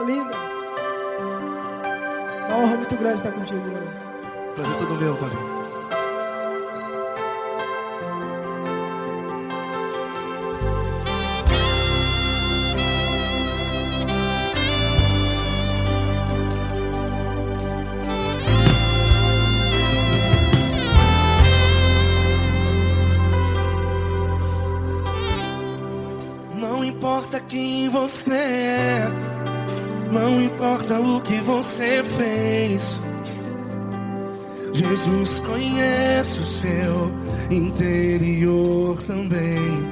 linda. Uma honra muito grande estar contigo, Glória. Prazer todo meu, Paulinho. Não importa quem você é, não importa o que você fez, Jesus conhece o seu interior também.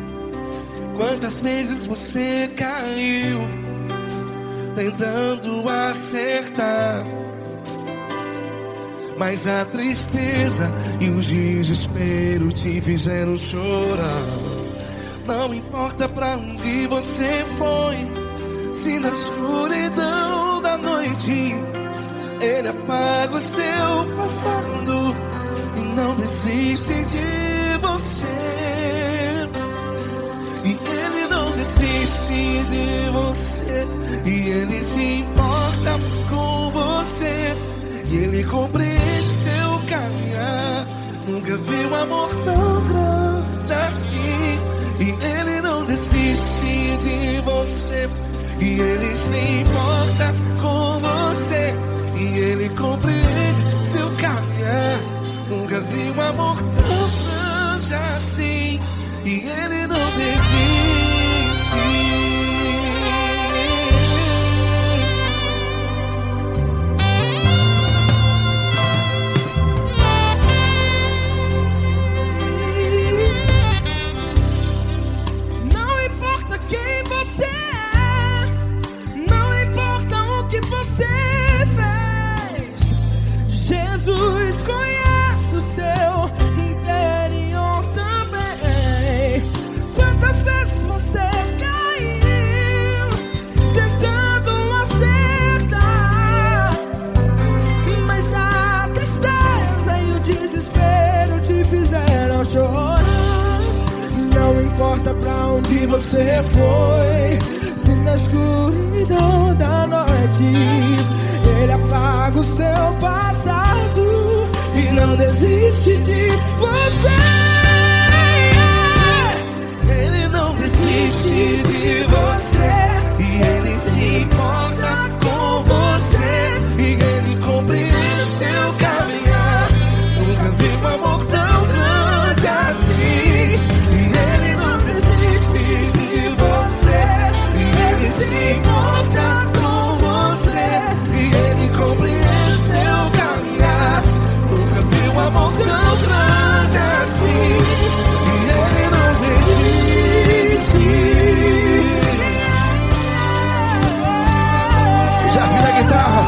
Quantas vezes você caiu tentando acertar, mas a tristeza e o desespero te fizeram chorar. Não importa pra onde você foi, se na escuridão da noite Ele apaga o seu passado e não desiste de você. E Ele não desiste de você, e Ele se importa com você, e Ele compreende seu caminhar. Nunca vi um amor tão grande assim. E Ele não desiste de você, e Ele se importa com você, e Ele compreende seu caminhar. Nunca vi um amor tão grande assim. E Ele não desiste. Jesus conhece o seu interior também. Quantas vezes você caiu tentando acertar, mas a tristeza e o desespero te fizeram chorar. Não importa pra onde você foi, se na escuridão da noite Ele apaga o seu passado e não desiste de você. Ele não desiste de você, e Ele se importa com você, e Ele compreende seu caminhar. Nunca vi um amor tão grande assim. E Ele não desiste de você, e Ele se importa com você, e Ele compreende seu caminhar. Nunca vi um amor tão grande assim. E Ele não desiste. Já vi na guitarra.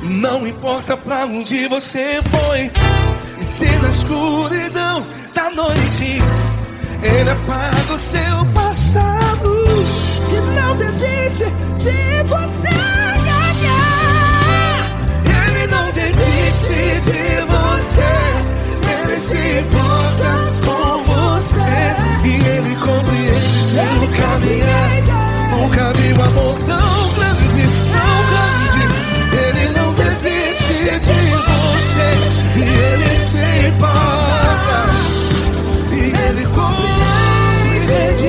Não importa pra onde você foi, e se na escuridão da noite Ele apaga o seu passado E não desiste de você. Ele não desiste de você, Ele se importa com você, e Ele compreende seu caminhar. Nunca vi um amor tão grande, tão grande. Ele não desiste de você, e Ele se importa, e Ele compreende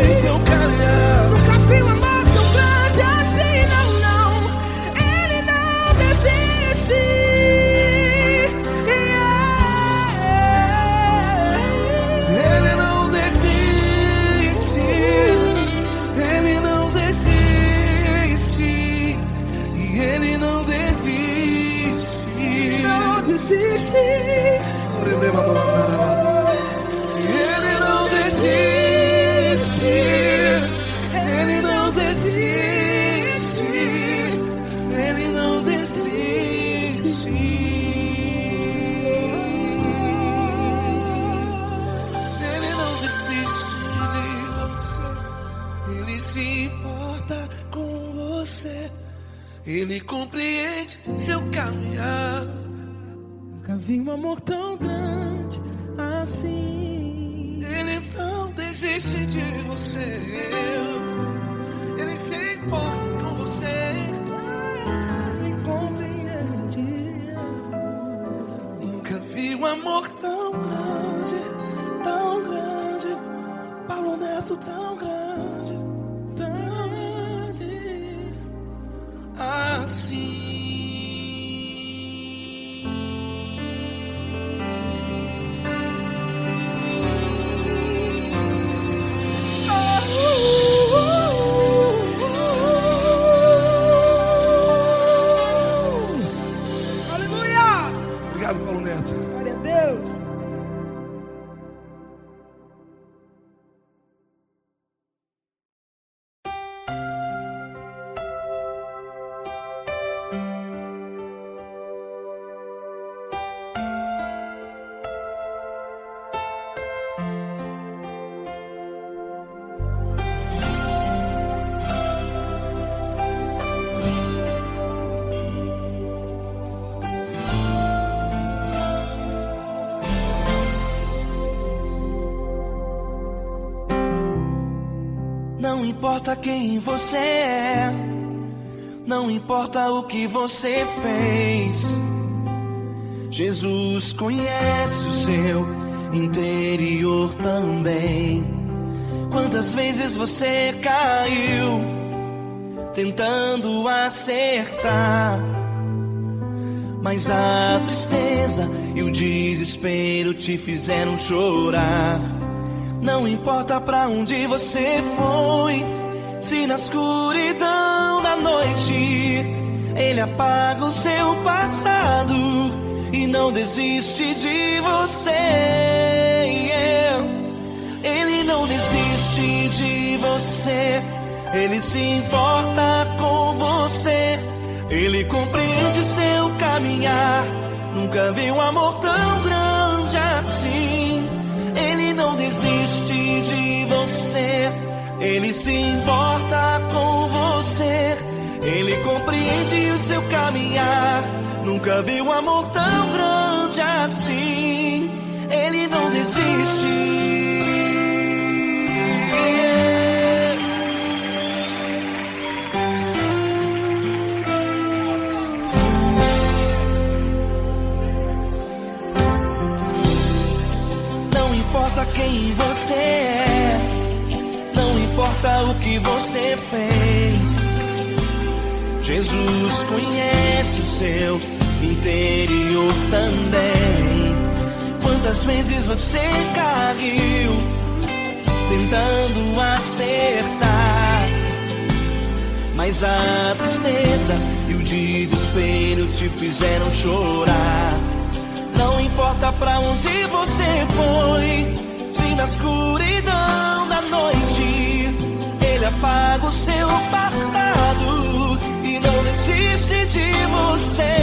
importa com você. Ele compreende seu caminhar. Nunca vi um amor tão grande assim. Ele não desiste de você. Ele se importa com você. Ele compreende. Nunca vi um amor tão grande, tão grande. Paulo Neto tão grande, tão grande assim. Obrigado, Paulo Neto. Glória a Deus. Não importa quem você é, não importa o que você fez, Jesus conhece o seu interior também. Quantas vezes você caiu tentando acertar, mas a tristeza e o desespero te fizeram chorar. Não importa pra onde você foi, se na escuridão da noite Ele apaga o seu passado e não desiste de você. Ele não desiste de você, Ele se importa com você. Ele compreende seu caminhar. Nunca vi um amor tão grande assim. Ele não desiste de você, Ele se importa com você. Ele compreende o seu caminhar. Nunca vi um amor tão grande assim. Ele não desiste. Não importa quem você é, não importa o que você fez, Jesus conhece o seu interior também. Quantas vezes você caiu tentando acertar, mas a tristeza e o desespero te fizeram chorar. Não importa pra onde você foi, se na escuridão da noite Ele apaga o seu passado e não desiste de você.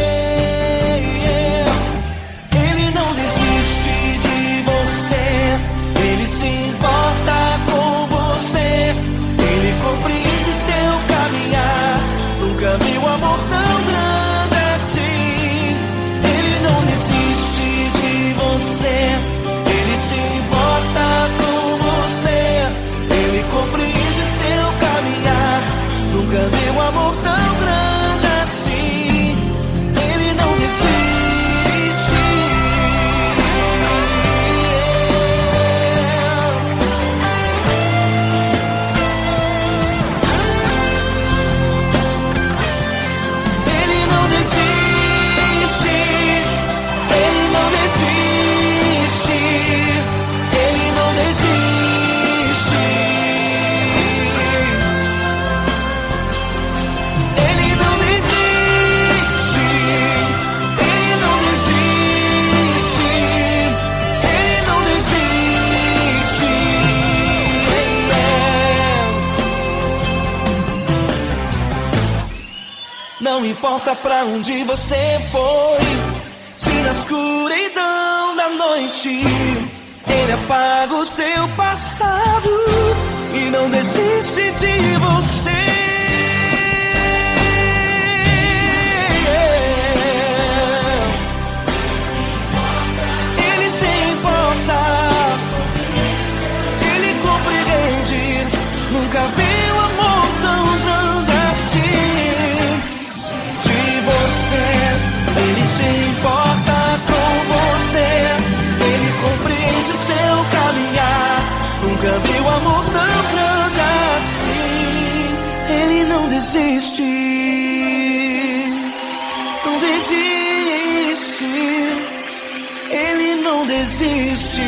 Ele não desiste de você, Ele se importa com você. Ele compreende seu caminhar. Nunca vi um amor tão grande assim. Ele não desiste de você, Ele se importa com você. Ele compreende seu caminhar. Nunca vi um amor tão grande assim. Ele não desiste. Ele não desiste. Ele não desiste. Ele não desiste. Ele não desiste. Ele não desiste. Ele não desiste. Não importa pra onde você foi, se na escuridão da noite Ele apaga o seu passado e não desiste de você. Ele se importa, ele compreende. Nunca vi um amor tão grande assim de você. Ele se importa com você, ele compreende seu caminhar. Nunca vi um amor tão grande assim. Ele não desiste, não desiste. Ele não desiste.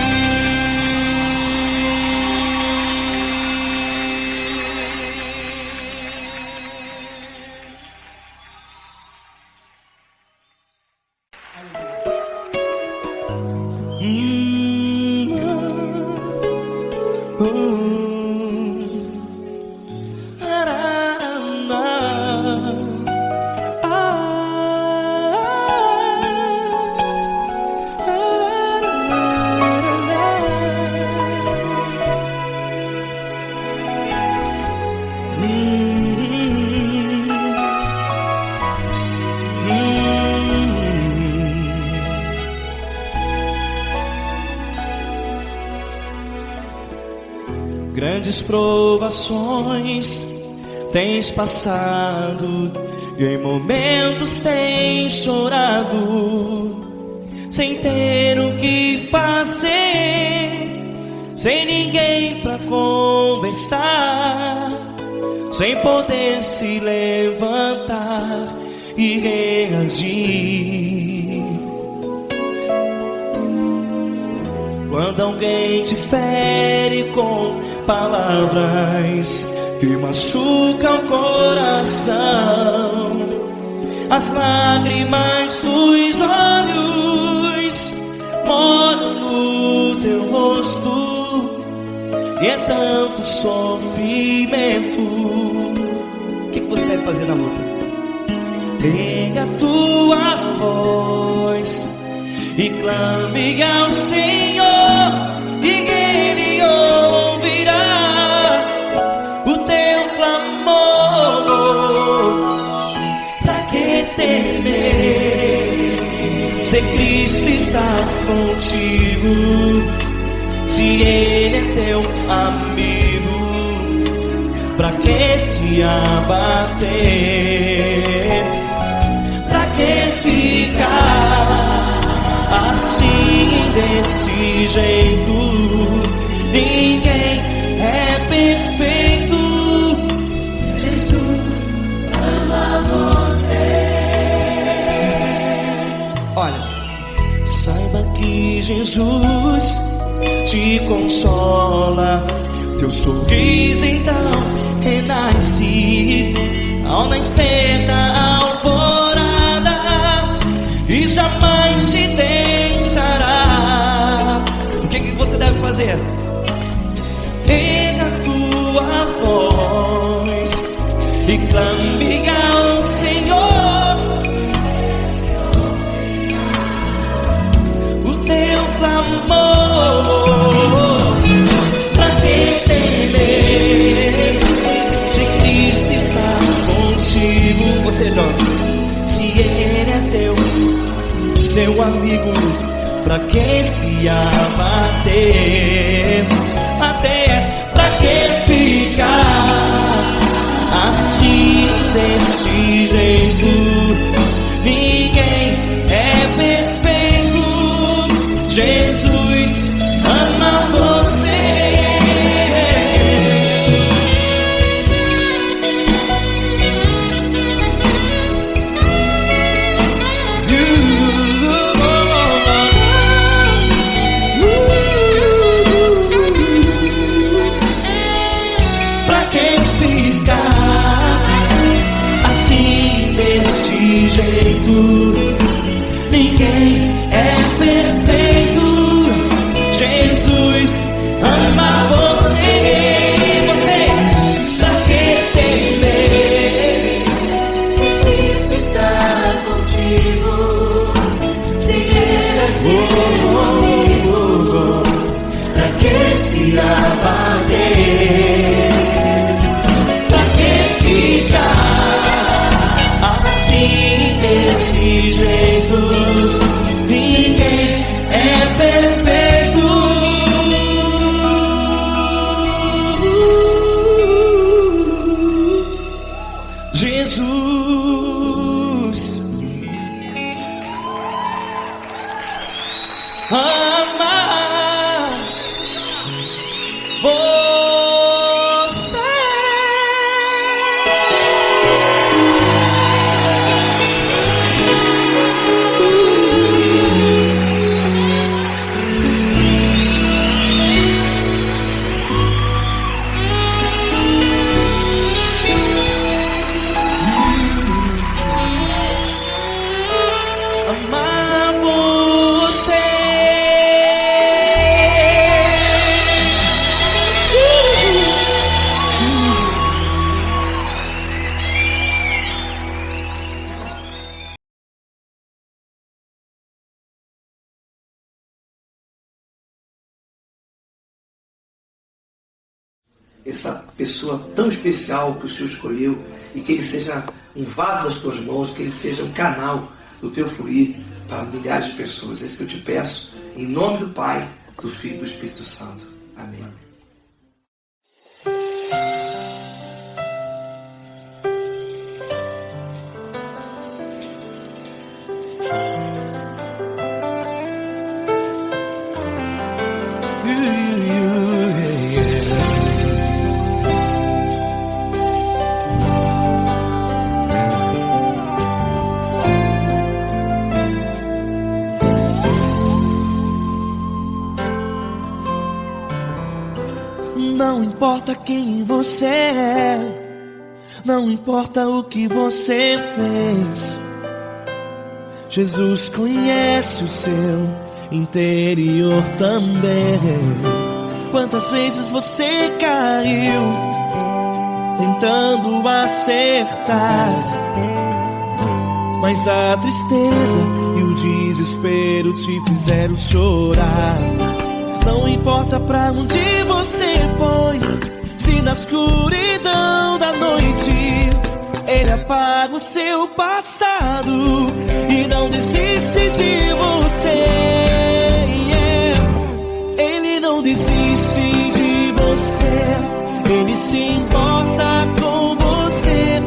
Grandes provações tens passado, e em momentos tens chorado, sem ter o que fazer, sem ninguém pra conversar, sem poder se levantar e reagir. Quando alguém te fere com palavras que machucam o coração, as lágrimas dos olhos moram no teu rosto, e é tanto sofrimento. O que você deve fazer na luta? Pega a tua voz e clame ao Senhor, e Ele ouvirá o teu clamor. Pra que temer, se Cristo está contigo, se Ele é teu amigo? Pra que se abater? Pra que ficar assim, desse jeito? Ninguém é perfeito. Jesus ama você. Olha, saiba que Jesus te consola, teu sorriso então renasce ao nascer da alvorada, e jamais te deixará. O que você deve fazer? Pega a tua voz e clame ao Senhor, o teu clamor. Pra que temer, se Cristo está contigo? Você jovem, se Ele é teu amigo, pra que se abater? Até pra que ficar assim, desse jeito? Ninguém é perfeito. Jesus ama você. Ninguém é perfeito. Jesus ama você. Você, pra que temer, se Cristo está contigo, se Ele é teu amigo? Pra que se abater? essa pessoa tão especial que o Senhor escolheu, e que ele seja um vaso das tuas mãos, que ele seja um canal do teu fluir para milhares de pessoas. É isso que eu te peço, em nome do Pai, do Filho e do Espírito Santo. Amém. Não importa quem você é, não importa o que você fez, Jesus conhece o seu interior também. Quantas vezes você caiu tentando acertar, mas a tristeza e o desespero te fizeram chorar. Não importa pra onde você foi, se na escuridão da noite Ele apaga o seu passado e não desiste de você. Ele não desiste de você, Ele se importa com você,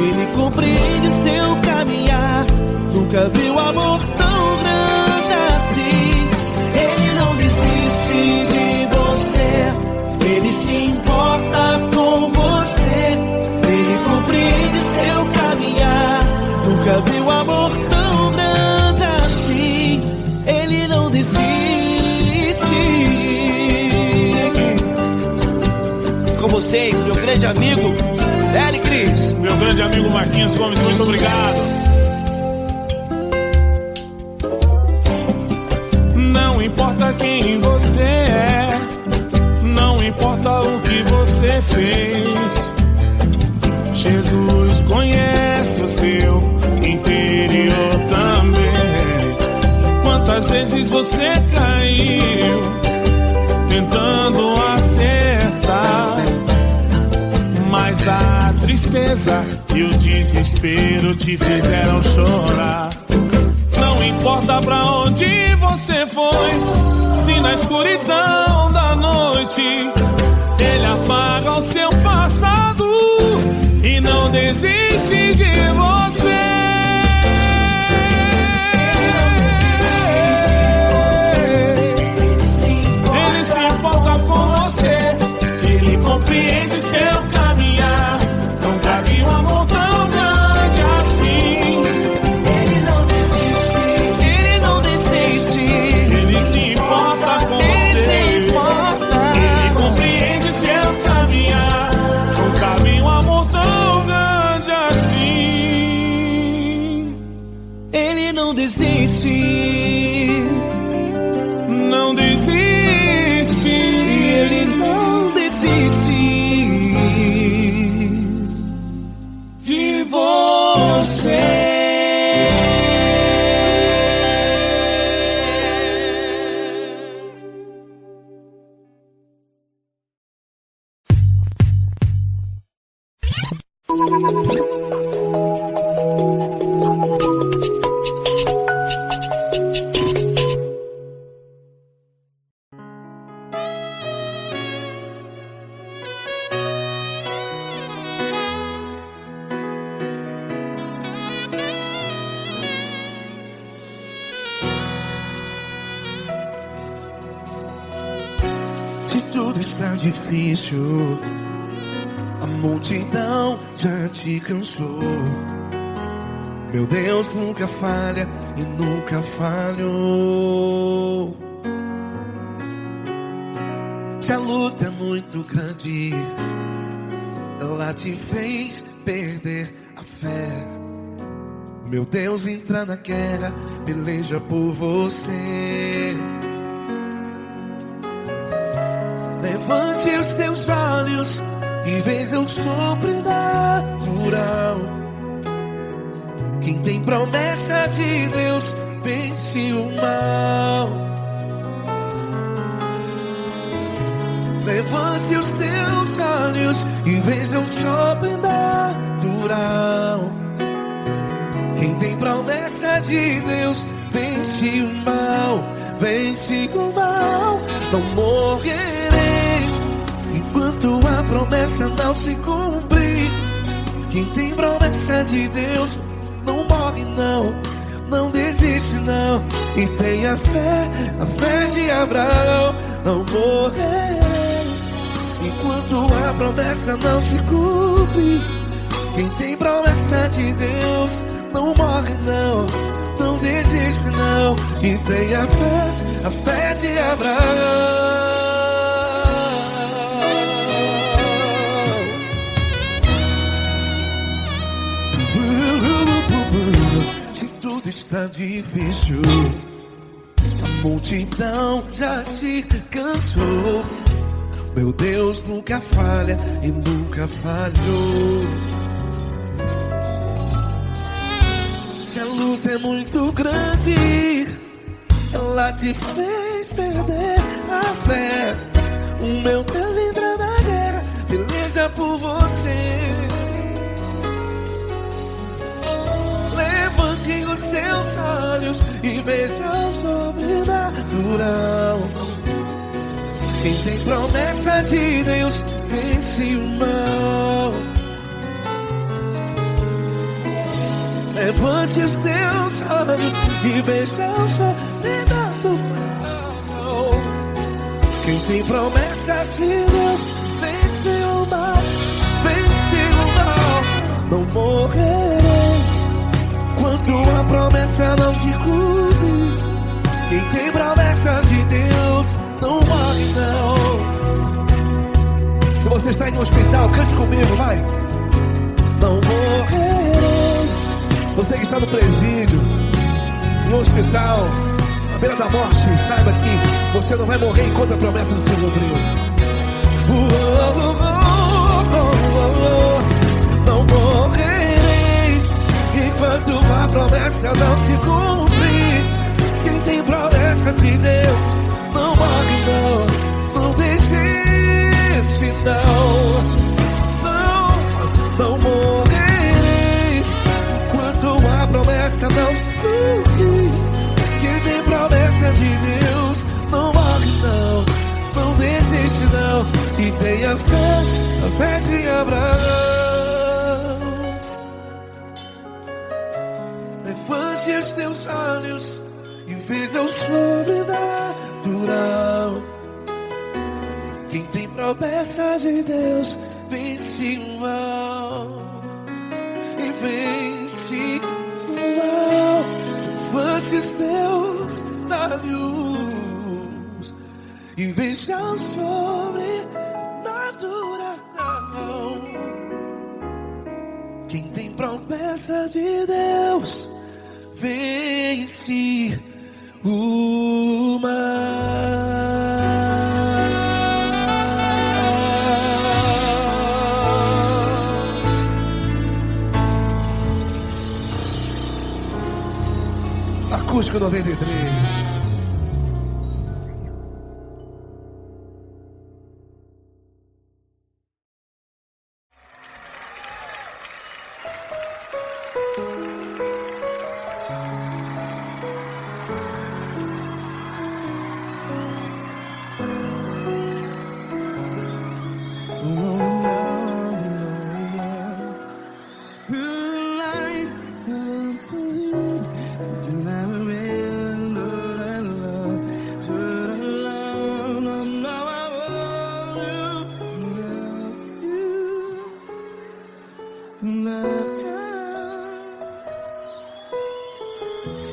Ele compreende seu caminhar. Nunca viu amor tão grande assim. Ele não desiste de você, Ele se importa com você, Ele compreende seu caminhar. Nunca viu amor tão grande assim. Ele não desiste. Com vocês, meu grande amigo L. Cris. Meu grande amigo Marquinhos Gomes, muito obrigado. Não importa quem você é, não importa o que você fez, Jesus conhece o seu interior também. Quantas vezes você caiu tentando acertar, mas a tristeza e o desespero te fizeram chorar. Não importa pra onde você foi, se na escuridão da noite Ele apaga o seu passado e não desiste de você. Ele se importa com você, Ele compreende seu caminhar. Nunca vi um amor tão grande assim. Ele não desiste, Ele não desiste. Ele se importa com você, Ele compreende seu caminhar. Nunca vi um amor tão grande assim. Ele não desiste, não desiste. Ele não desiste de você. Se tudo está difícil, a multidão já te cansou. Meu Deus nunca falha e nunca falhou. Se a luta é muito grande, ela te fez perder a fé. Meu Deus entra na guerra, peleja por você. Levante os teus olhos e veja o sobrenatural. Quem tem promessa de Deus vence o mal. Levante os teus olhos e veja o sobrenatural. Quem tem promessa de Deus vence o mal, vence o mal. Não morrerei enquanto a promessa não se cumprir. Quem tem promessa de Deus não morre não, não desiste não. E tenha fé, a fé de Abraão. Não morrerei enquanto a promessa não se cumpre. Quem tem promessa de Deus não morre não, não desiste não. E tenha fé, a fé de Abraão. Se tudo está difícil, a multidão já te cansou. Meu Deus nunca falha e nunca falhou. Se a luta é muito grande, ela te fez perder a fé. O meu Deus entra na guerra, peleja por você. Levante os teus olhos e veja o sobrenatural. Quem tem promessa de Deus vence o mal. Levante os teus olhos e veja o sobrenatural. Quem tem promessa de Deus vence o mal, vence o mal. Não morrerei enquanto a promessa não se cumpre. Quem tem promessa de Deus não morre não. Se você está em um hospital, cante comigo, vai. Não morrerei. Você que está no presídio, em um hospital, à beira da morte, saiba que você não vai morrer enquanto a promessa não se cumpriu. Não morrerei enquanto a promessa não se cumprir. Quem tem promessa de Deus não morre não, não desiste não. Não morrerei enquanto a promessa não se cumprir. Quem tem promessa de Deus não morre não, não desiste não. E tenha fé, a fé de Abraão. Levante os teus olhos e veja o sobrenatural. Quem tem promessa de Deus vence o mal, e vence o mal. Levante os teus olhos e veja o sobrenatural. Quem tem promessa de Deus vence o mal. Acústico 93.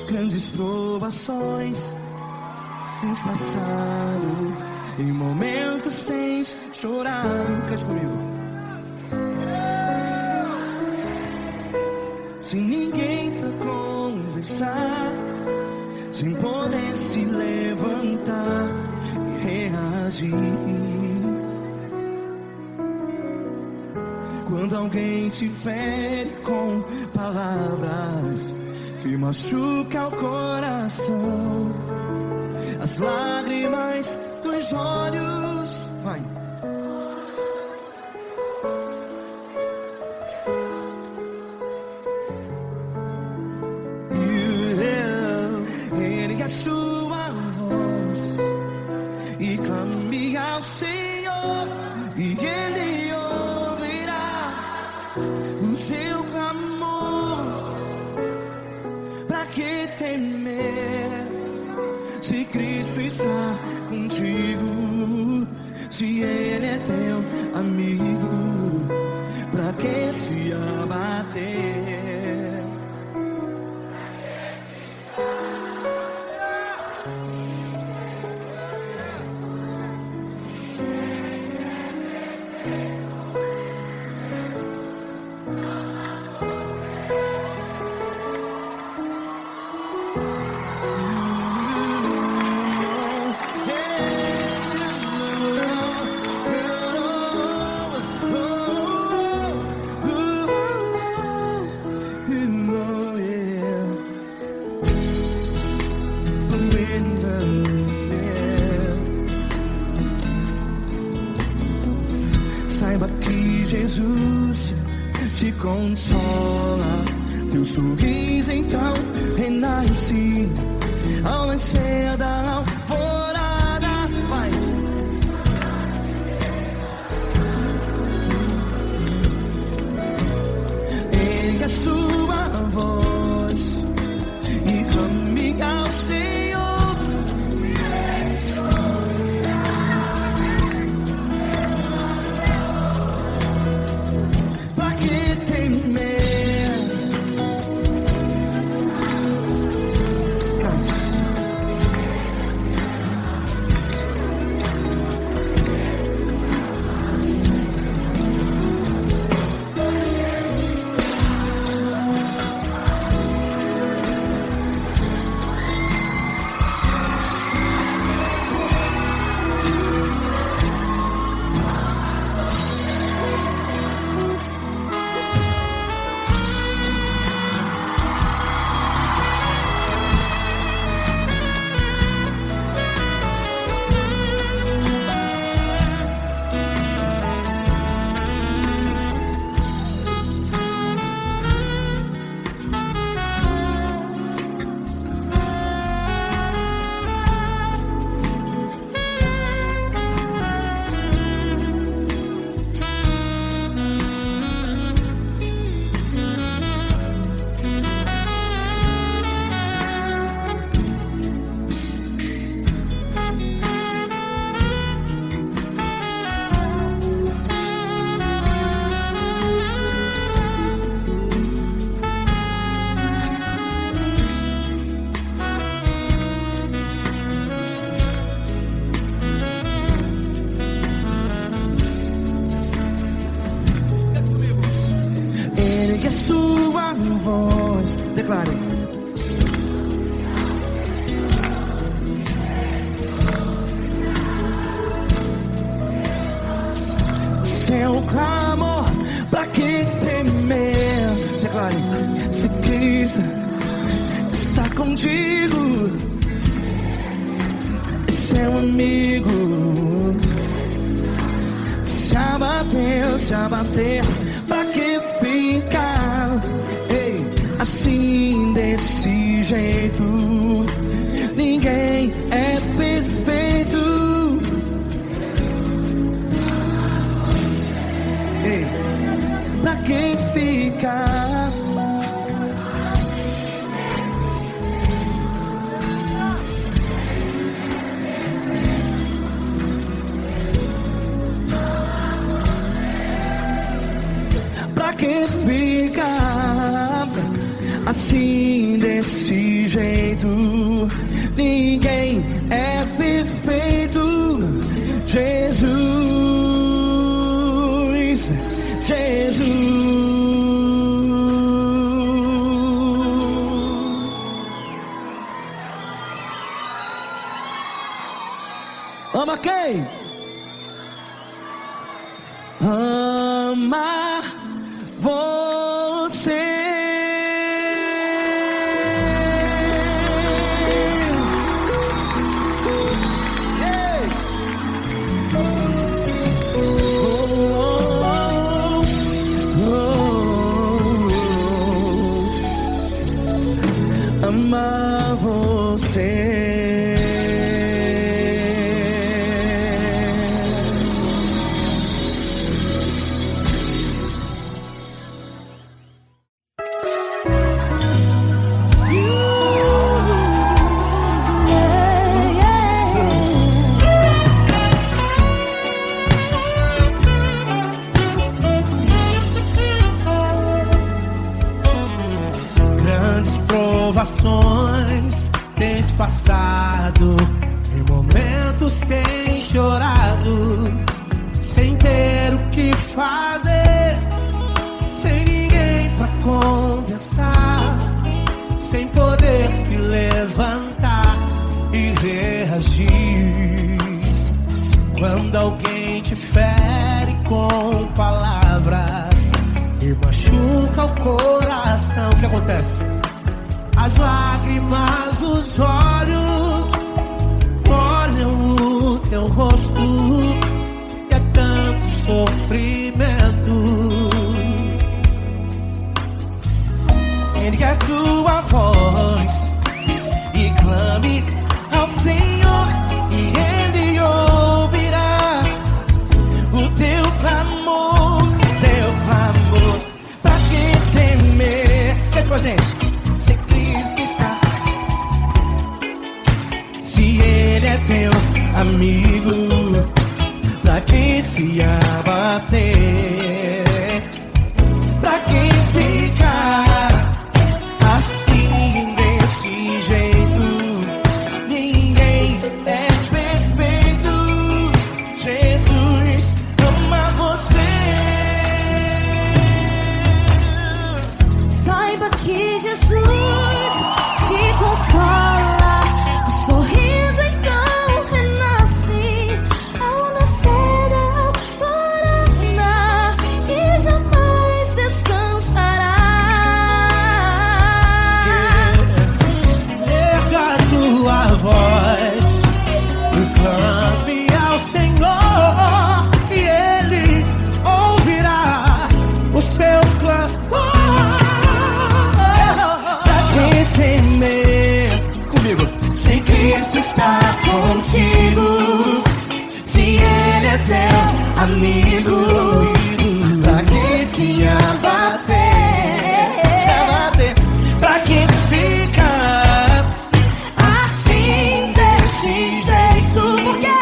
Grandes provações tens passado, em momentos tens chorado. Cante comigo. Sem ninguém pra conversar, sem poder se levantar e reagir. Quando alguém te fere com palavras que machuca o coração, as lágrimas dos olhos sua voz e clame ao Senhor, e Ele ouvirá o seu clamor. Pra que temer, se Cristo está contigo, se Ele é teu amigo? Pra que se abater? Saiba que Jesus te consola, teu sorriso então renasce ao nascer da alvorada. Vai. Ergue a sua voz e clame ao Senhor. Pra que temer? Ergue a sua voz, declare. Seu clamor, pra que temer? Declare. Se Cristo está contigo, seu amigo. Se abater, pra que ficar, ei, assim desse jeito? Ninguém é perfeito. Ei, pra que ficar? Pra que ficar assim desse jeito? Ninguém é perfeito. Jesus, Jesus. Ama quem? Ama você. Ama você. fazer, sem ninguém pra conversar, sem poder se levantar e reagir. Quando alguém te fere com palavras e machuca o coração, o que acontece? As lágrimas dos olhos molham o teu rosto, e é tanto sofrimento. Ergue a tua voz e clame ao Senhor, e Ele ouvirá o teu clamor, pra que temer? Cante com a gente. Se Cristo está, se Ele é teu amigo, pra que se abater? Pra que ficar assim desse jeito? Ninguém é perfeito. Jesus ama você. Saiba que Jesus te consola, o sorriso então renasce ao nascer da aurora e jamais descansará. Erga a tua voz e clame ao Senhor, e Ele ouvirá o seu clamor. Pra que temer? Comigo. Se Cristo está contigo, se Ele é teu amigo, pra que se abater? Pra que ficar assim desse jeito? Porque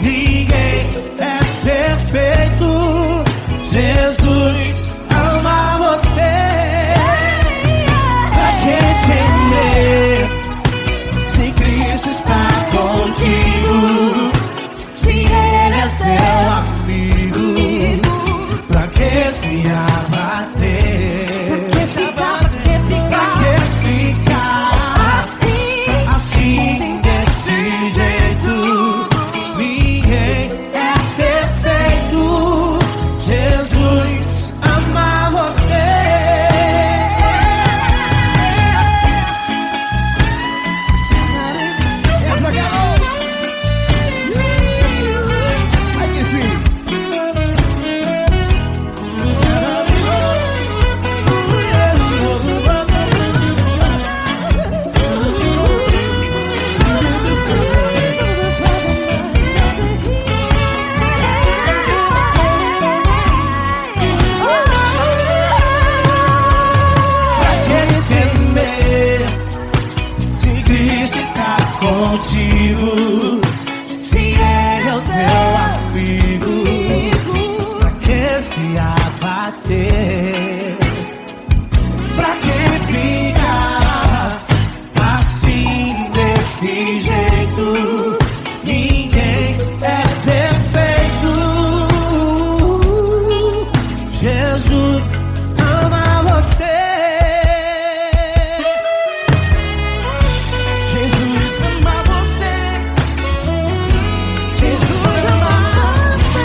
ninguém é perfeito. Jesus ama você. Pra que temer? Se Cristo está contigo, se Ele é teu amigo, pra que se abater? Pra que ficar assim desse jeito? Ninguém é perfeito. Jesus ama você. Aí que sim. Pra que temer? Se Cristo está contigo, se Ele é o teu amigo, pra que se abater? Pra que ficar assim desse jeito? Ninguém é perfeito. Jesus ama você. Jesus ama você. Jesus ama você.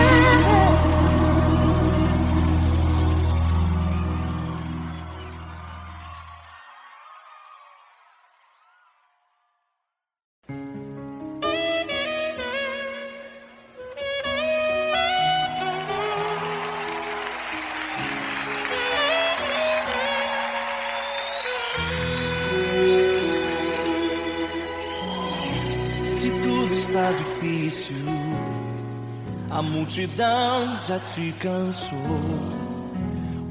Se tudo está difícil, a multidão já te cansou.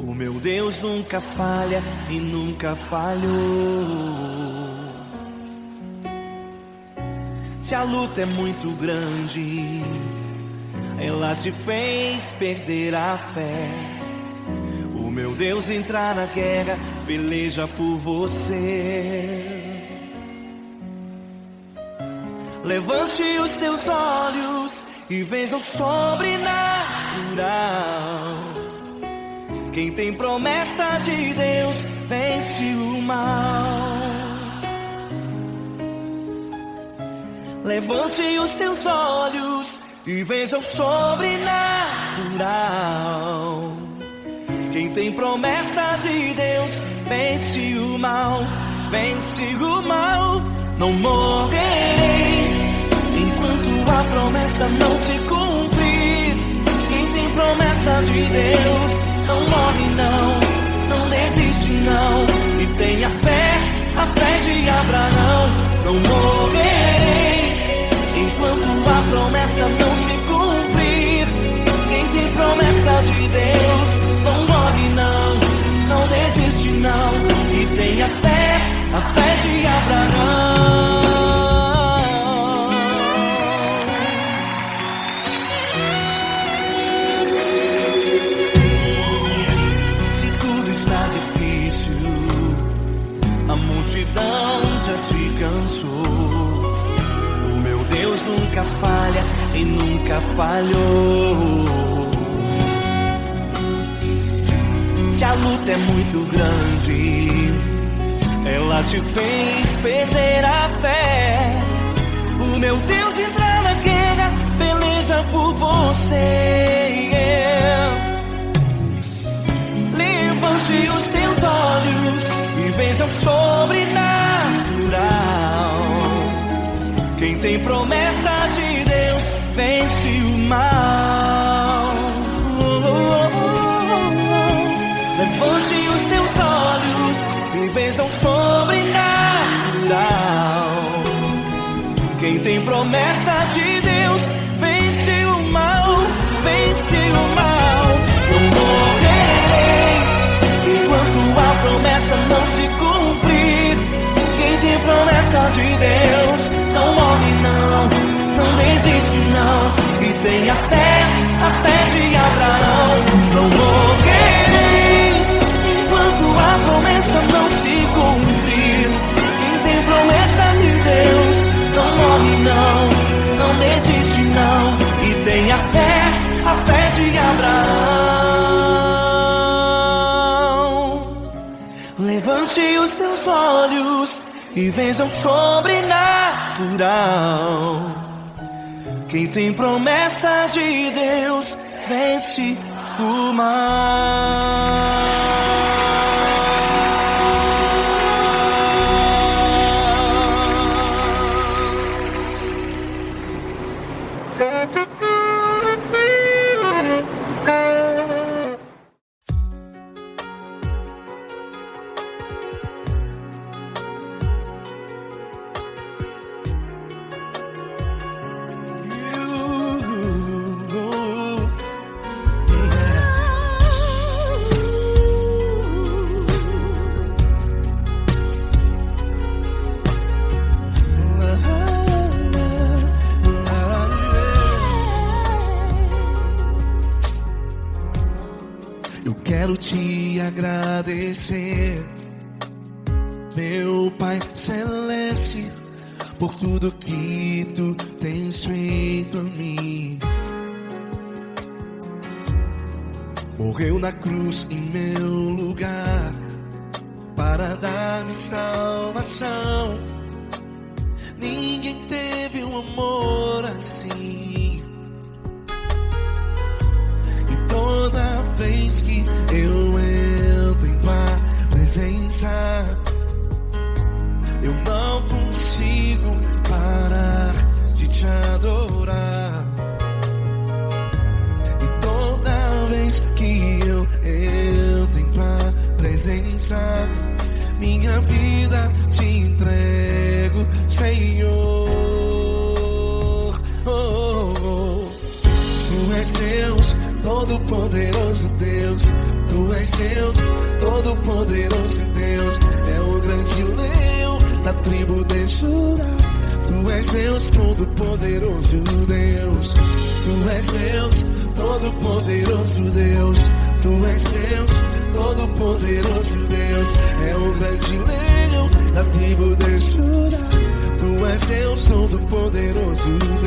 O meu Deus nunca falha e nunca falhou. Se a luta é muito grande, ela te fez perder a fé. O meu Deus entra na guerra, peleja por você. Levante os teus olhos e veja o sobrenatural. Quem tem promessa de Deus vence o mal. Levante os teus olhos e veja o sobrenatural. Quem tem promessa de Deus vence o mal, vence o mal. Não morrerei enquanto a promessa não se cumprir. Quem tem promessa de Deus não morre não, não desiste não. E tenha fé, a fé de Abraão. Não morrerei enquanto a promessa não se cumprir. Quem tem promessa de Deus não morre não, não desiste não. E tenha fé, a fé de Abraão. Se tudo está difícil, a multidão já te cansou. O meu Deus nunca falha e nunca falhou. Se a luta é muito grande, ela te fez perder a fé. O meu Deus entra na guerra, peleja por você. Levante os teus olhos e veja o sobrenatural. Quem tem promessa de Deus vence o mal. Levante os teus olhos e veja o sobrenatural. Quem tem promessa de Deus vence o mal, vence o mal. Não morrerei enquanto a promessa não se cumprir. Quem tem promessa de Deus não morre não, não desiste não. E tenha fé, a fé de Abraão. Não morrerei enquanto a promessa não se cumprir. Quem tem promessa de Deus não morre não, não desiste não. E tenha fé, a fé de Abraão. Levante os teus olhos e veja o sobrenatural. Quem tem promessa de Deus vence o mal. Quero te agradecer, meu Pai Celeste, por tudo que tu tens feito a mim. Morreu na cruz em meu lugar para dar-me salvação. Ninguém teve um amor assim. E toda vez que eu entro em tua presença, eu não consigo parar de te adorar. E toda vez que eu entro em tua presença, minha vida te entrego, Senhor. Tu és Deus, Todo-Poderoso Deus. Tu és Deus, Todo-Poderoso Deus. É o grande leão da tribo de Judá. Tu és Deus, Todo-Poderoso Deus. Tu és Deus, Todo-Poderoso Deus. Tu és Deus, Todo-Poderoso Deus. É o grande leão da tribo de Judá. Tu és Deus, Todo-Poderoso Deus.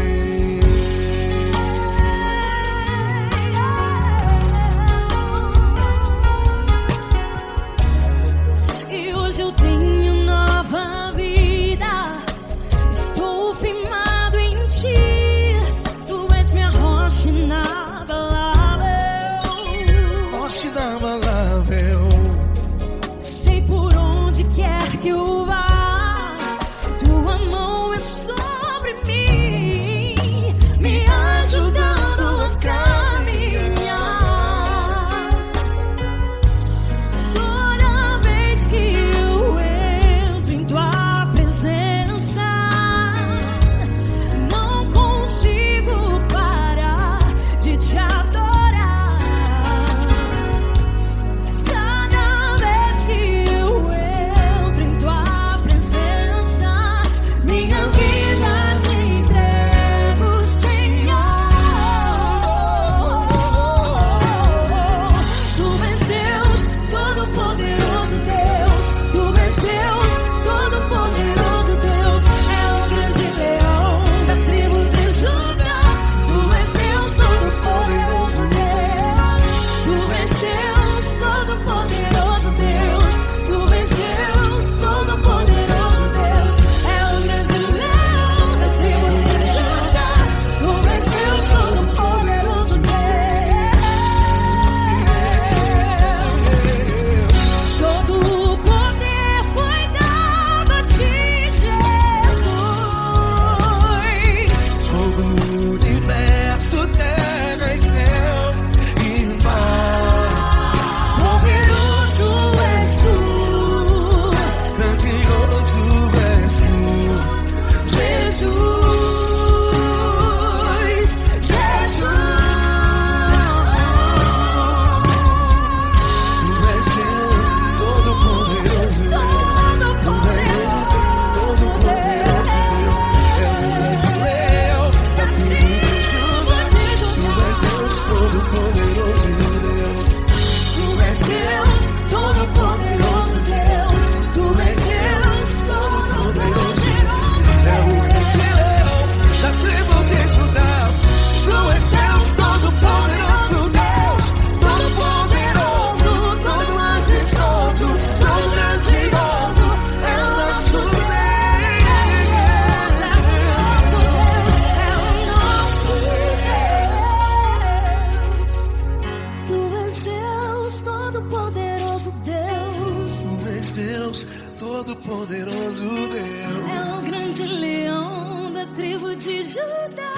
Todo-Poderoso Deus. É o grande leão da tribo de Judá.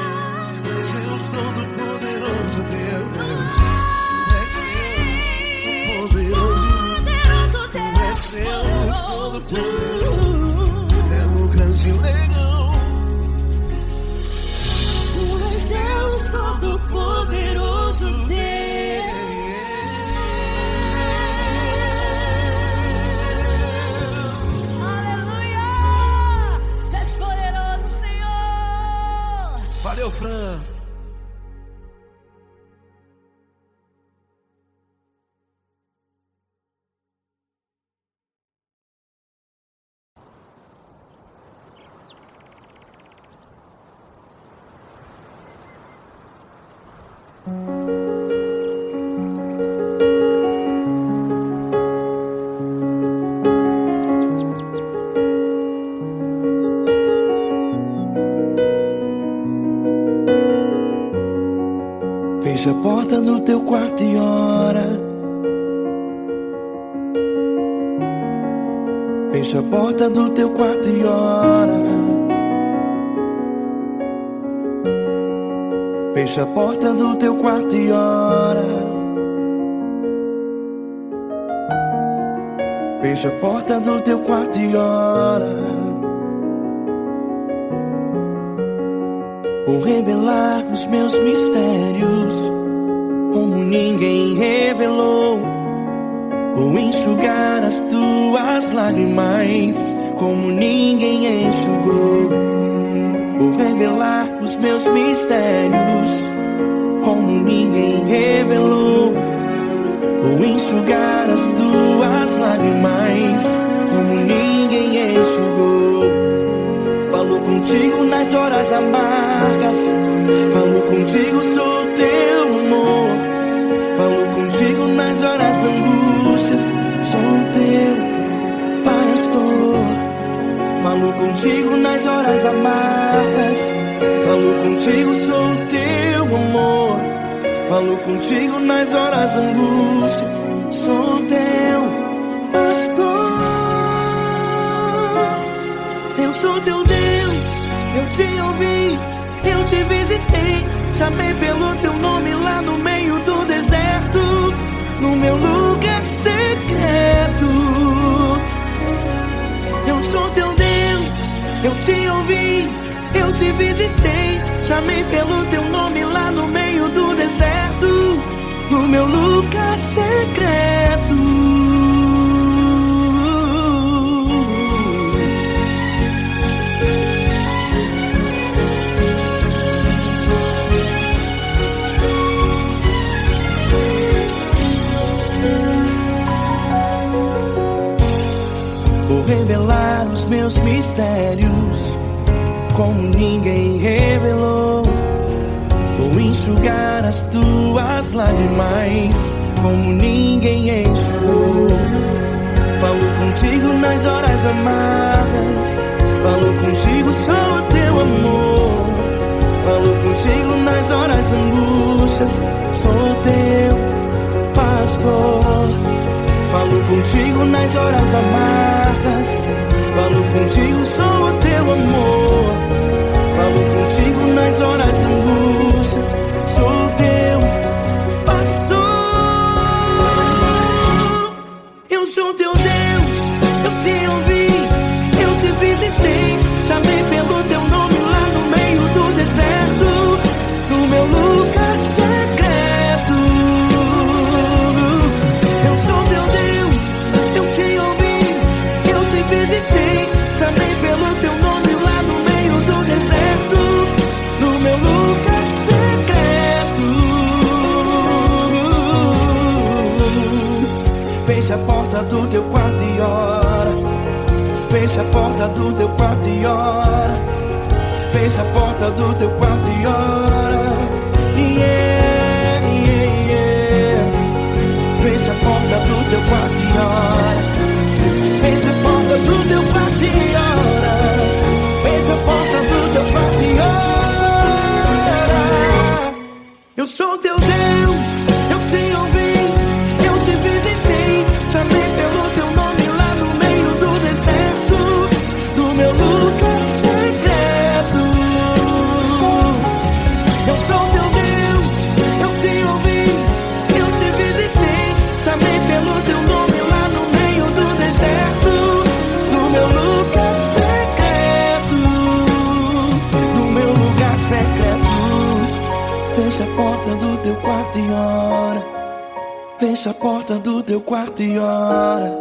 Deus Todo-Poderoso Deus. Poderoso Deus. Deus Todo-Poderoso. É o grande leão. Tu és Deus Todo-Poderoso Deus. Aleluia! Tu és poderoso, Senhor. Valeu, Fran. Fecha a porta do teu quarto e ora. Fecha a porta do teu quarto e ora. Fecha a porta do teu quarto e ora. Fecha a porta do teu quarto e ora. Vou revelar os meus mistérios como ninguém revelou. Vou enxugar as tuas lágrimas como ninguém enxugou. Vou revelar os meus mistérios como ninguém revelou. Vou enxugar as tuas lágrimas como ninguém enxugou. Falo contigo nas horas amargas. Falo contigo, sou teu amor. Falo contigo nas horas da angústias. Sou teu pastor. Falo contigo nas horas amargas. Falo contigo, sou teu amor. Falo contigo nas horas da angústias. Sou teu pastor. Eu sou teu Deus, eu te ouvi, eu te visitei. Chamei pelo teu nome lá no meio do deserto, no meu lugar secreto. Eu sou teu Deus, eu te ouvi, eu te visitei. Chamei pelo teu nome lá no meio do deserto, no meu lugar secreto. Vou revelar os meus mistérios como ninguém revelou. Vou enxugar as tuas lágrimas como ninguém enxugou. Falo contigo nas horas amargas. Falo contigo, sou teu amor. Falo contigo nas horas angústias. Sou teu pastor. Falo contigo nas horas amargas. Falo contigo, sou teu amor. Falo contigo nas horas angústias. Sou teu pastor. Eu sou teu Deus, eu te ouvi, eu te visitei. Chamei pelo teu nome lá no meio do deserto, no meu lugar secreto. Eu sou teu Deus, eu te ouvi, eu te visitei. Chamei pelo teu nome lá no meio do deserto, no meu lugar secreto. Fecha a porta do teu quarto e ora. Fecha a porta do teu quarto e ora. Fecha a porta do teu quarto e ora. Yeah, yeah, yeah. Fecha a porta do teu quarto e ora. Fecha a porta do teu quarto e ora. Fecha a porta do teu quarto e ora. Eu sou teu Deus, eu te ouvi, eu te visitei. Chamei pelo teu nome lá no meio do deserto. Fecha a porta do teu quarto e ora.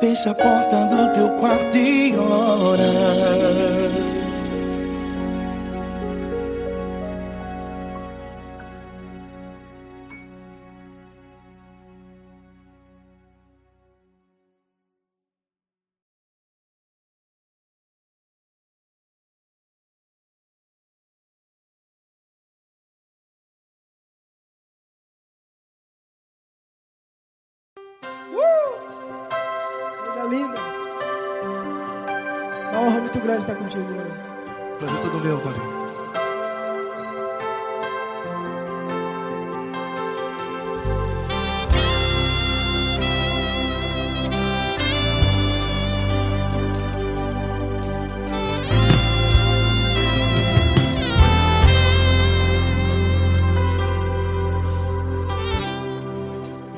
Fecha a porta do teu quarto e ora. Coisa linda. Uma honra muito grande estar contigo, mano. Prazer todo meu, Paulinho.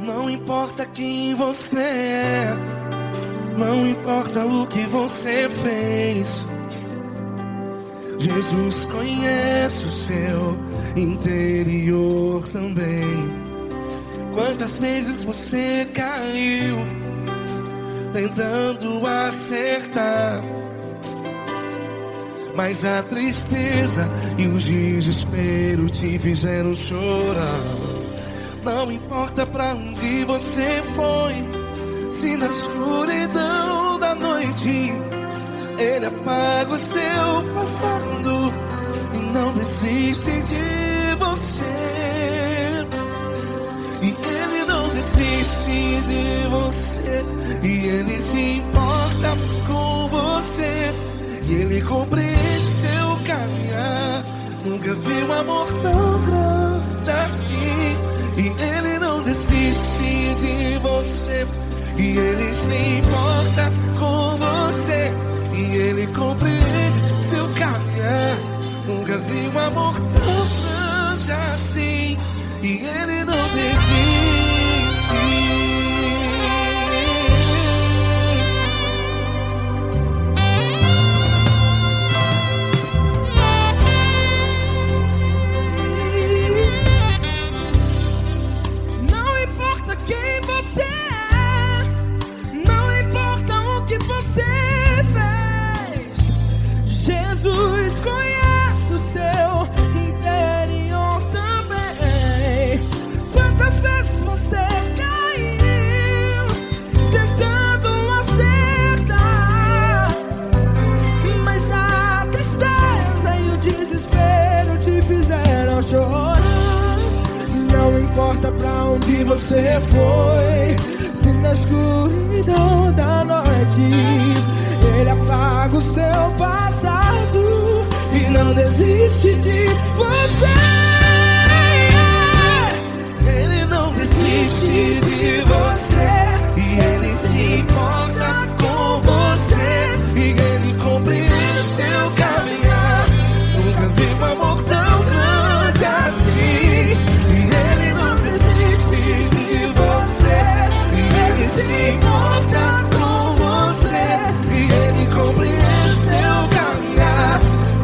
Não importa quem você é, não importa o que você fez, Jesus conhece o seu interior também. Quantas vezes você caiu tentando acertar, mas a tristeza e o desespero te fizeram chorar. Não importa pra onde você foi, se na escuridão da noite Ele apaga o seu passado e não desiste de você. E Ele não desiste de você, e Ele se importa com você, e Ele compreende seu caminhar. Nunca vi um amor tão grande assim. E Ele não desiste de você, e Ele se importa com você, e Ele compreende seu caminhar. Nunca vi um amor tão grande assim. E Ele não desiste. Jesus conhece o seu interior também. Quantas vezes você caiu tentando acertar, mas a tristeza e o desespero te fizeram chorar. Não importa pra onde você foi, se na escuridão da noite Ele apaga o seu passado e não desiste de você. Ele não desiste de você, e Ele se importa com você, e Ele compreende seu caminhar. Nunca vi um amor tão grande assim. E Ele não desiste de você, e Ele se importa com você, e Ele compreende seu caminhar.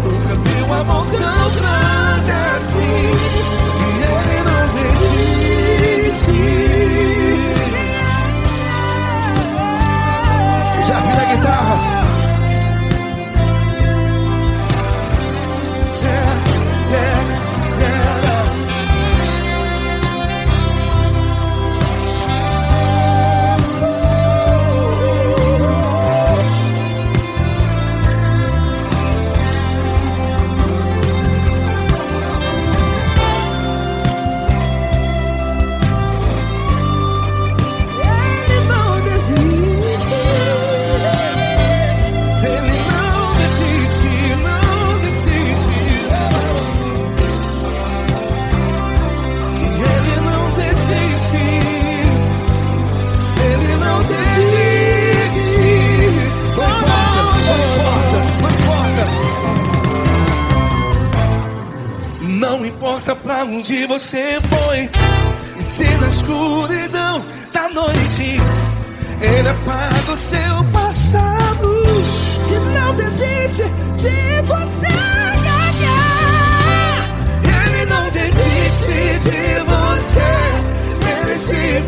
Nunca vi um amor tão grande assim. E Ele não desiste. Já vi na guitarra. Não importa pra onde você foi, e se na escuridão da noite Ele apaga o seu passado E não desiste de você ganhar. Ele não desiste de você, Ele se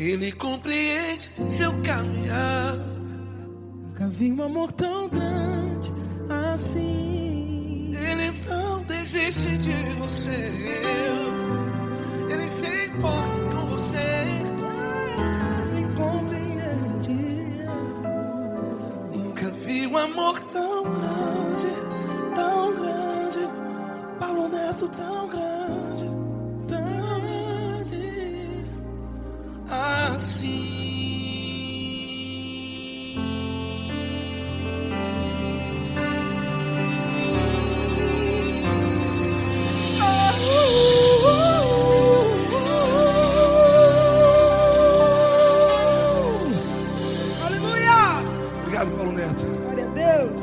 Ele compreende seu caminhar. Nunca vi um amor tão grande assim. Ele não desiste de você. Ele se importa com você. Ele compreende. Nunca vi um amor tão grande, tão grande. Paulo Neto tão grande, tão grande assim. Obrigado, Paulo Neto. Glória a Deus.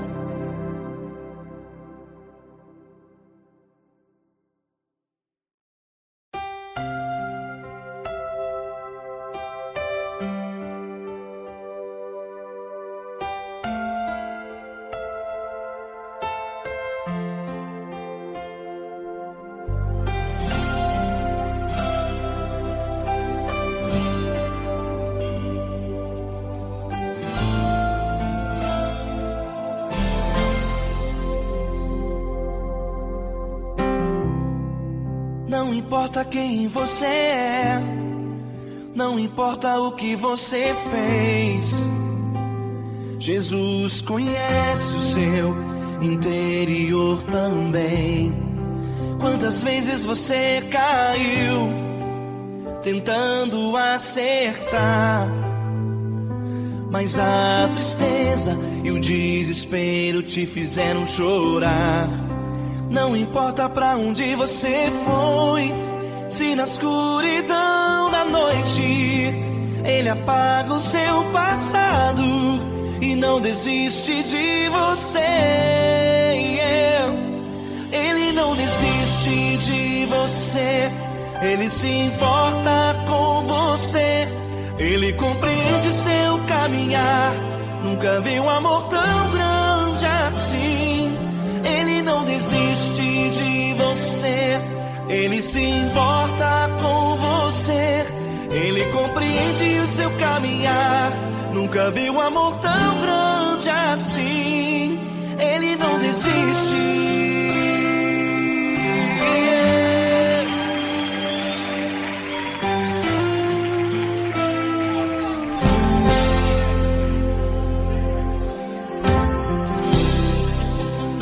Não importa quem você é, não importa o que você fez, Jesus conhece o seu interior também. Quantas vezes você caiu tentando acertar, mas a tristeza e o desespero te fizeram chorar. Não importa pra onde você foi, se na escuridão da noite Ele apaga o seu passado e não desiste de você. Ele não desiste de você, Ele se importa com você. Ele compreende seu caminhar, nunca vi um amor tão grande assim. Ele não desiste de você, Ele se importa com você. Ele compreende o seu caminhar, nunca vi um amor tão grande assim. Ele não desiste.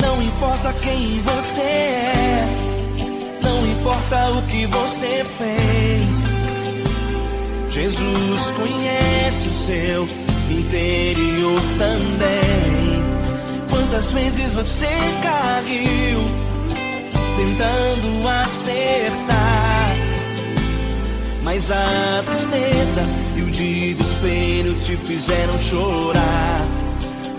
Não importa quem você é, não importa o que você fez, Jesus conhece o seu interior também. Quantas vezes você caiu tentando acertar, mas a tristeza e o desespero te fizeram chorar.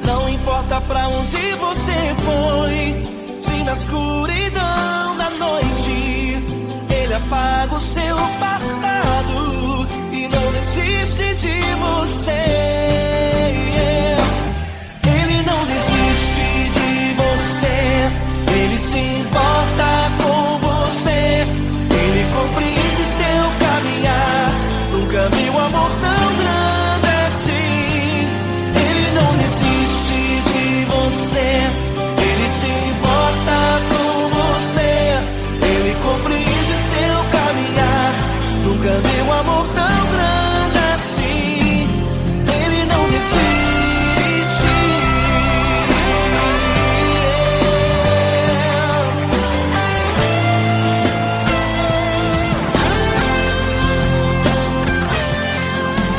Não importa pra onde você foi, se na escuridão da noite Ele apaga o seu passado e não desiste de você. Ele não desiste de você, Ele se importa com você. Ele compreende seu caminhar, nunca vi um amor tão grande assim. Ele não desiste de você, Ele se importa com você. Ele compreende seu caminhar, nunca vi um amor tão grande assim. Ele não desiste.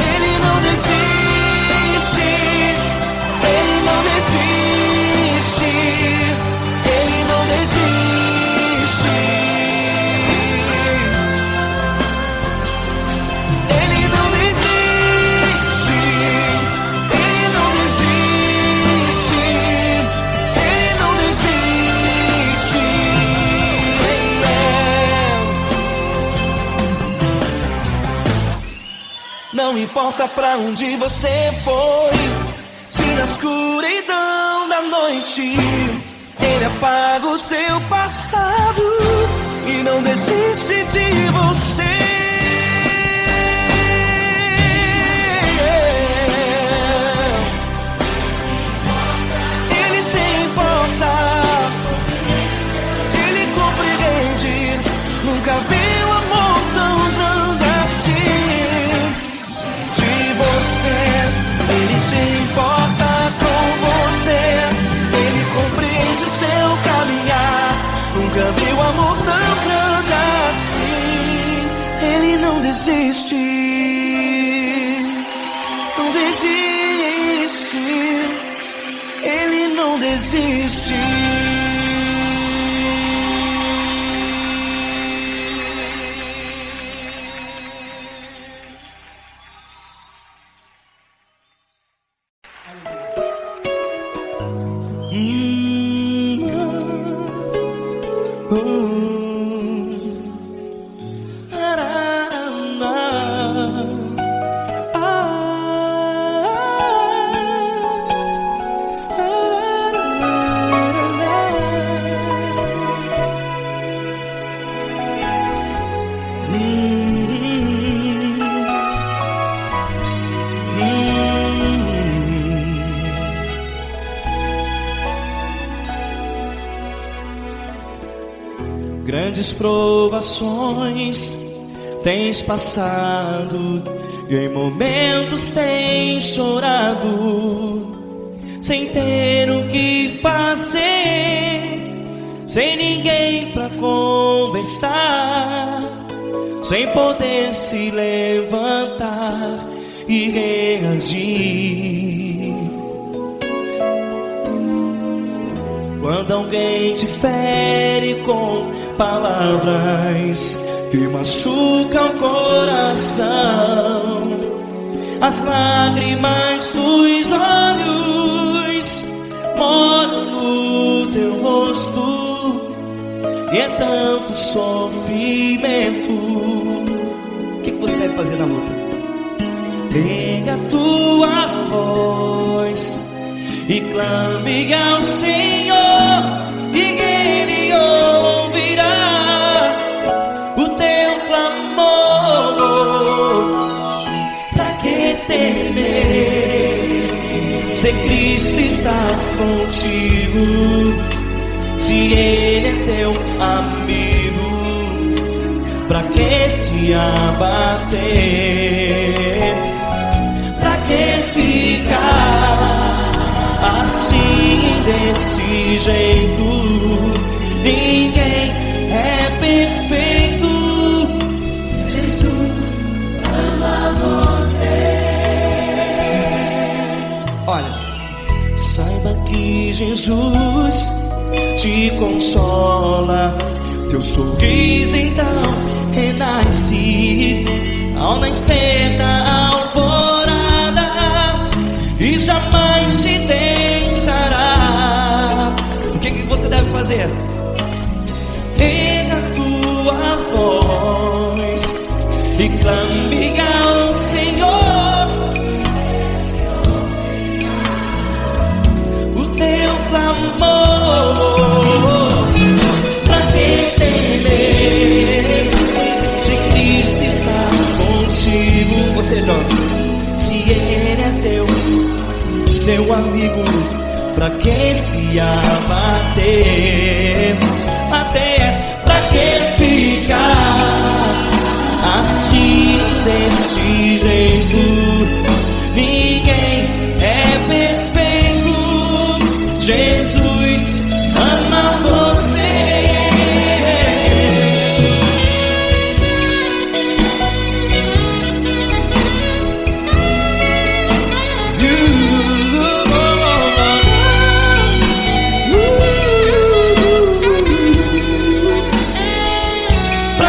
Ele não desiste. Ele não desiste. Ele não desiste. Ele não desiste. Ele não desiste. Ele não desiste. Não importa pra onde você foi, se na escuridão da noite Ele apaga o seu passado e não desiste de você. desiste, não desiste, Ele não desiste. Grandes provações tens passado e em momentos tens chorado, sem ter o que fazer, sem ninguém pra conversar, sem poder se levantar e reagir. Quando alguém te fere com palavras que machucam o coração, as lágrimas dos olhos moram no teu rosto, e é tanto sofrimento. O que você deve fazer na luta? Pega a tua voz e clame ao Senhor, e Ele ouvirá o teu clamor. Pra que temer, se Cristo está contigo, se Ele é teu amigo? Pra que se abater? Pra que ficar assim, desse jeito? Ninguém é perfeito. Jesus ama você. Olha, saiba que Jesus te consola, teu sorriso então renasce ao nascer da alvorada e jamais te deixará. O que você deve fazer? Erga a tua voz e clame ao Senhor, o teu clamor. Pra que temer, se Cristo está contigo? Você joga, se Ele é teu amigo, pra que se abater? Até pra que ficar assim, desse jeito? Ninguém é perfeito. Jesus ama você. Pra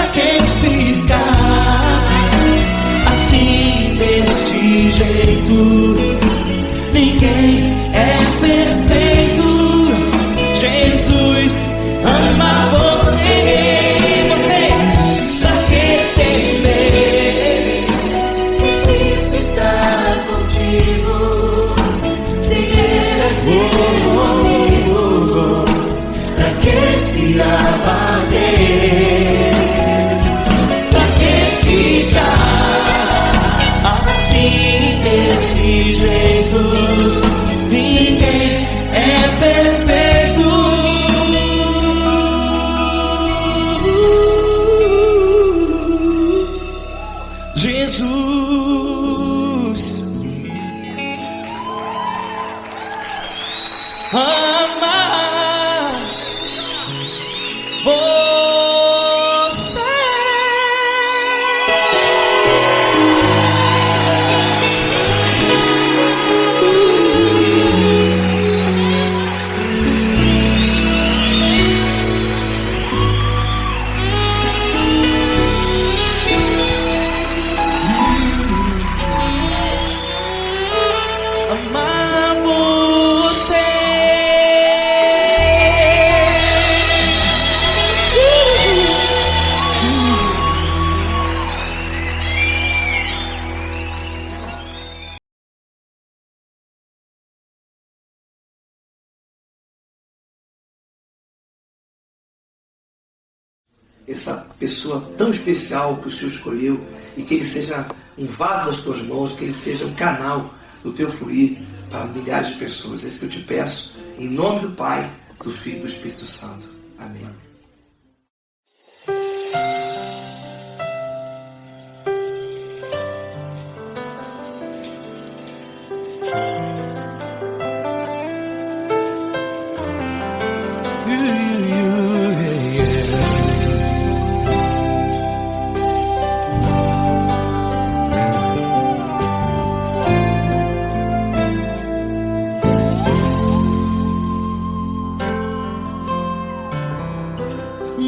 essa pessoa tão especial que o Senhor escolheu e que ele seja um vaso das tuas mãos, que ele seja um canal do teu fluir para milhares de pessoas. É isso que eu te peço, em nome do Pai, do Filho e do Espírito Santo. Amém.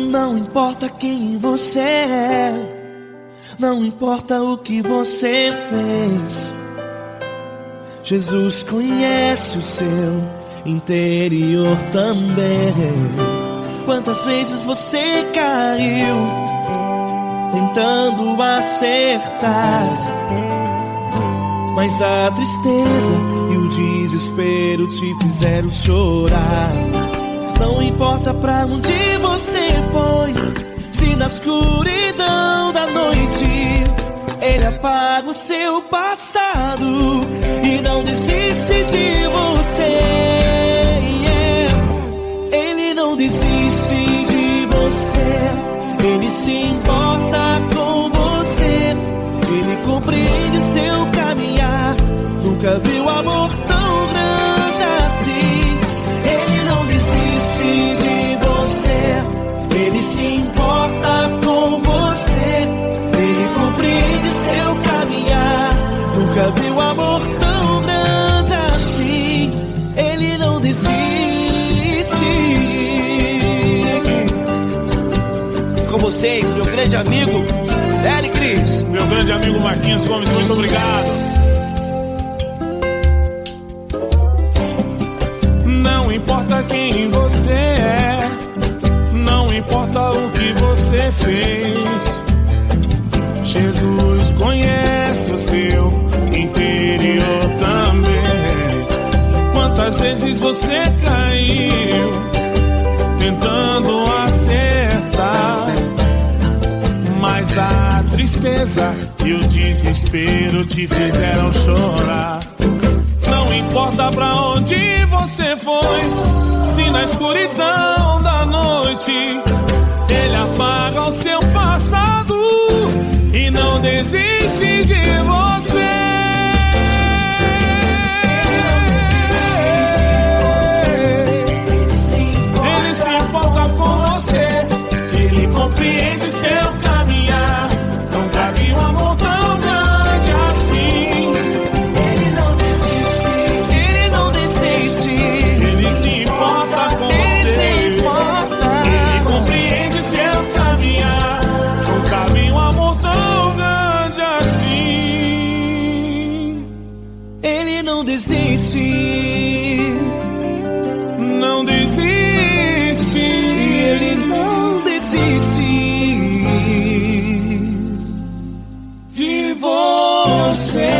Não importa quem você é, não importa o que você fez, Jesus conhece o seu interior também. Quantas vezes você caiu tentando acertar, mas a tristeza e o desespero te fizeram chorar. Não importa pra onde você foi, se na escuridão da noite Ele apaga o seu passado e não desiste de você. Ele não desiste de você, Ele se importa com você, Ele compreende seu caminhar. Nunca viu amor tão grande assim. Ele não desiste de você, Ele se importa com você, Ele compreende seu caminhar. Nunca viu amor tão grande assim. Ele não desiste. Com vocês, meu grande amigo L. Cris. Meu grande amigo Marquinhos Gomes, muito obrigado. Não importa quem você é, não importa o que você fez, Jesus conhece o seu interior também. Quantas vezes você caiu tentando acertar, mas a tristeza e o desespero te fizeram chorar. Não importa pra onde você foi, se na escuridão da noite Ele apaga o seu passado e não desiste de você. Ele se importa com você, Ele compreende seu caminhar. Nunca vi um amor tão grande assim. Ele não desiste, Ele não desiste. Ele se importa com você, Ele compreende seu caminhar. Nunca vi um amor tão grande assim. Ele não desiste, não desiste. Ele não desiste de você.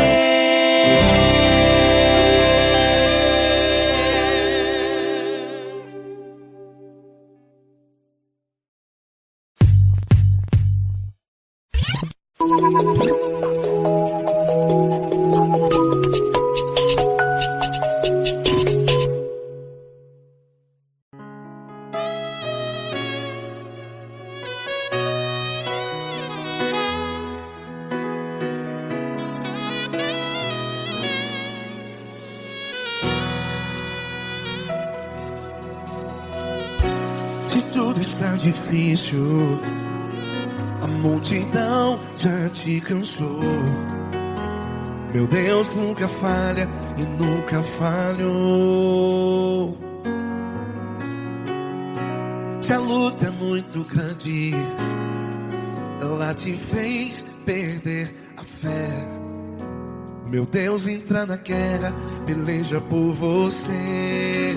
Se tudo está difícil, a multidão já te cansou. Meu Deus nunca falha e nunca falhou. Se a luta é muito grande, ela te fez perder a fé. Meu Deus entra na guerra, peleja por você.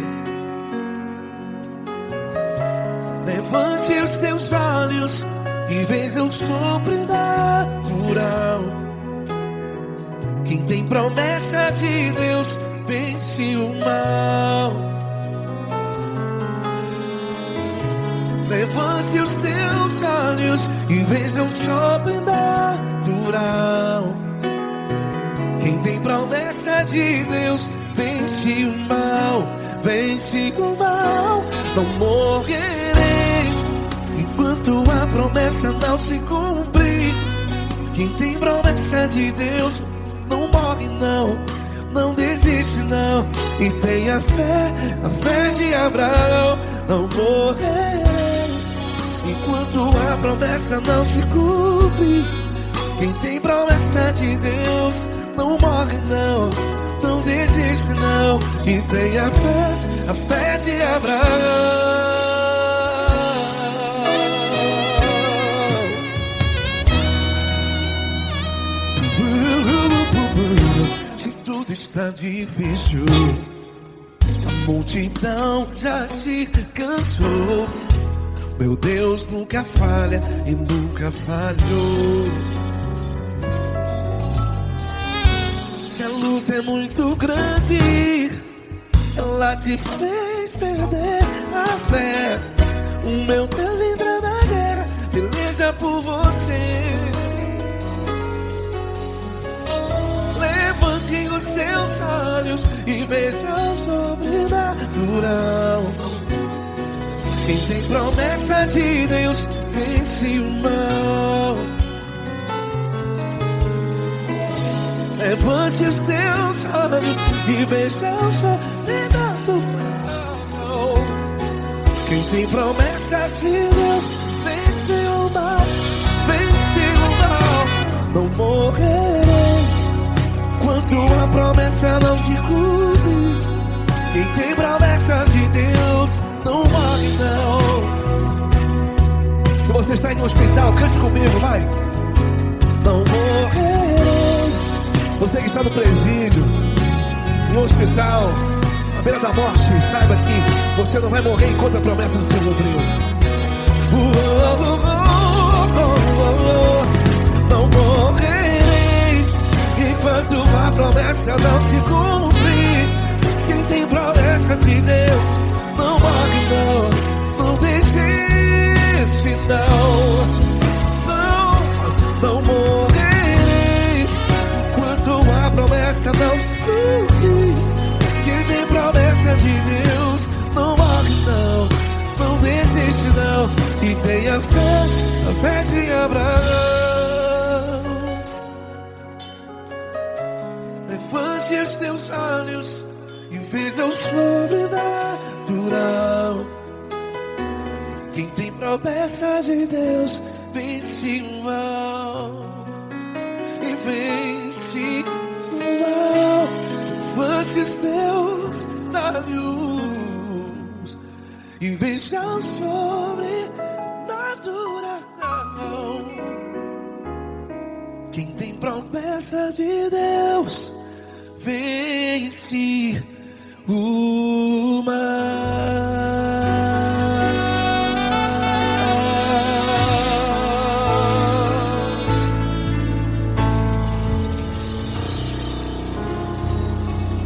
Levante os teus olhos e veja o sobrenatural. Quem tem promessa de Deus vence o mal. Levante os teus olhos e veja o sobrenatural. Quem tem promessa de Deus vence o mal, vence o mal. Não morrerei enquanto a promessa não se cumprir. Quem tem promessa de Deus não morre não, não desiste não. E tenha fé, a fé de Abraão. Não morrerei enquanto a promessa não se cumpre. Quem tem promessa de Deus não morre não, não desiste não. E tenha fé, a fé de Abraão. Se tudo está difícil, a multidão já te cansou. Meu Deus nunca falha e nunca falhou. Se a luta é muito grande, ela te fez perder a fé. O meu Deus entra na guerra, peleja por você. Levante os teus olhos e veja o sobrenatural. Quem tem promessa de Deus vence o mal. Levante os teus olhos e veja o sobrenatural. Quem tem promessa de Deus vence o mal, vence o mal. Não morrerei enquanto a promessa não se cumpre. Quem tem promessa de Deus não morre não. Se você está em um hospital, cante comigo, vai. Não morrerei. Você que está no presídio, em um hospital, à beira da morte, saiba que você não vai morrer enquanto a promessa não se cumpriu. Não morrerei enquanto a promessa não se cumprir. Quem tem promessa de Deus não morre não, não desiste não. Não morrerei enquanto a promessa não se cumprir. Quem tem promessa de Deus não morre não, não desiste não. E tenha fé, a fé de Abraão. Levante os teus olhos e veja o sobrenatural. Quem tem promessa de Deus vence o mal, e vence o mal. Levante os teus olhos e veja o sobrenatural. Quem tem promessa de Deus vence o mal.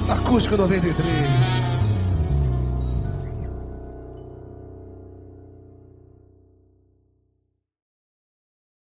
Acústico 93.